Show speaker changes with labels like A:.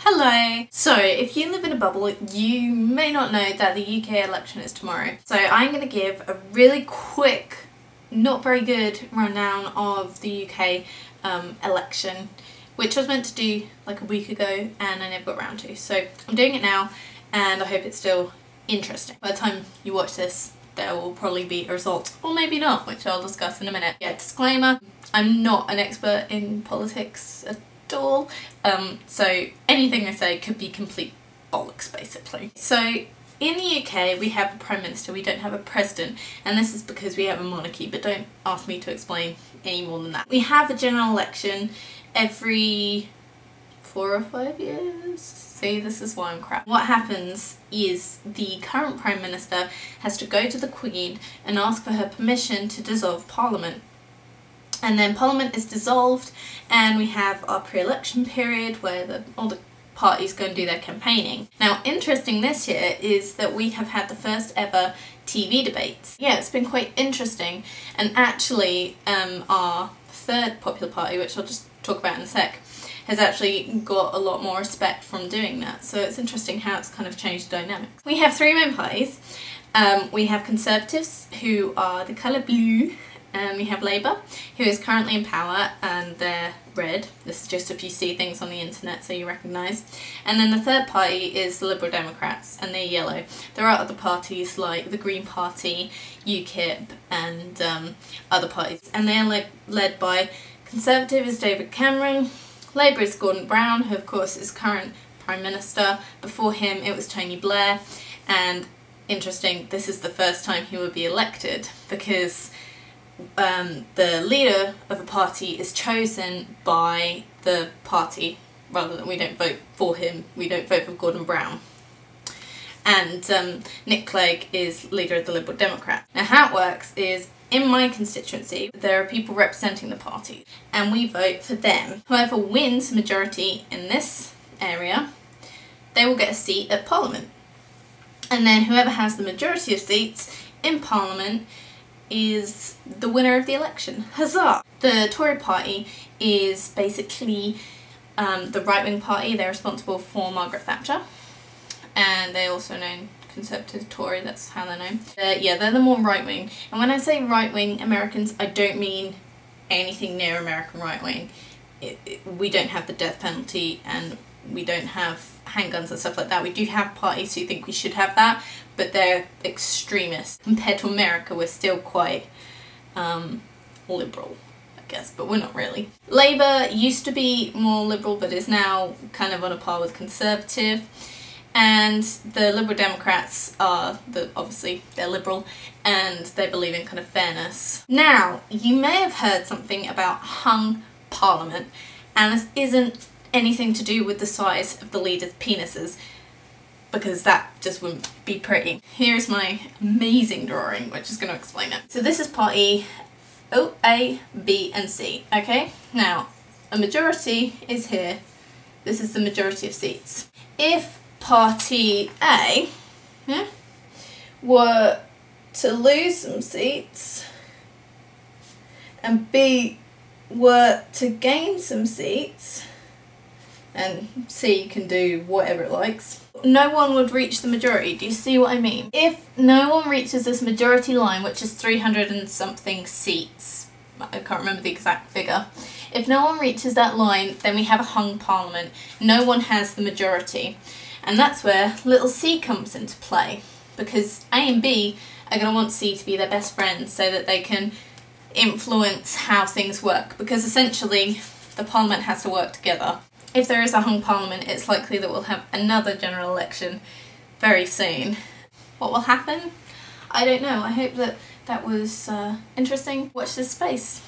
A: Hello! So, if you live in a bubble, you may not know that the UK election is tomorrow. So I'm going to give a really quick, not very good rundown of the UK election, which I was meant to do like a week ago and I never got around to. So I'm doing it now and I hope it's still interesting. By the time you watch this, there will probably be a result, or maybe not, which I'll discuss in a minute. Yeah, disclaimer, I'm not an expert in politics at all, so anything I say could be complete bollocks basically. So in the UK we have a Prime Minister, we don't have a President, and this is because we have a monarchy, but don't ask me to explain any more than that. We have a general election every 4 or 5 years. See, this is why I'm crap. What happens is the current Prime Minister has to go to the Queen and ask for her permission to dissolve Parliament. And then Parliament is dissolved and we have our pre-election period where all the parties go and do their campaigning. Now, interesting this year is that we have had the first ever TV debates. Yeah, it's been quite interesting, and actually our third popular party, which I'll just talk about in a sec, has actually got a lot more respect from doing that. So it's interesting how it's kind of changed the dynamics. We have three main parties. We have Conservatives, who are the colour blue, and we have Labour, who is currently in power, and they're red. This is just if you see things on the internet so you recognise. And then the third party is the Liberal Democrats, and they're yellow. There are other parties like the Green Party, UKIP, and other parties. And they are led by Conservative is David Cameron, Labour is Gordon Brown, who of course is current Prime Minister. Before him it was Tony Blair, and interesting, this is the first time he would be elected because the leader of a party is chosen by the party, rather than we don't vote for him, we don't vote for Gordon Brown. And Nick Clegg is leader of the Liberal Democrats. Now how it works is, in my constituency there are people representing the party and we vote for them. Whoever wins majority in this area, they will get a seat at Parliament. And then whoever has the majority of seats in Parliament is the winner of the election. Huzzah! The Tory party is basically the right-wing party. They're responsible for Margaret Thatcher, and they're also known Conservative Tory, that's how they're known. Yeah, they're the more right-wing, and when I say right-wing Americans, I don't mean anything near American right-wing. We don't have the death penalty and we don't have handguns and stuff like that. We do have parties who think we should have that, but they're extremists. Compared to America, we're still quite liberal, I guess, but we're not really. Labour used to be more liberal, but is now kind of on a par with Conservative. And the Liberal Democrats are, obviously, they're liberal, and they believe in kind of fairness. Now, you may have heard something about hung Parliament, and this isn't anything to do with the size of the leaders' penises, because that just wouldn't be pretty. Here's my amazing drawing, which is going to explain it. So this is party O, A, B and C, okay? Now, a majority is here. This is the majority of seats. If party A were to lose some seats and B were to gain some seats, and C can do whatever it likes, no one would reach the majority. Do you see what I mean? If no one reaches this majority line, which is 300 and something seats, I can't remember the exact figure, if no one reaches that line, then we have a hung Parliament. No one has the majority. And that's where little C comes into play, because A and B are going to want C to be their best friends so that they can influence how things work, because essentially the Parliament has to work together. If there is a hung Parliament, it's likely that we'll have another general election very soon. What will happen? I don't know. I hope that was interesting. Watch this space.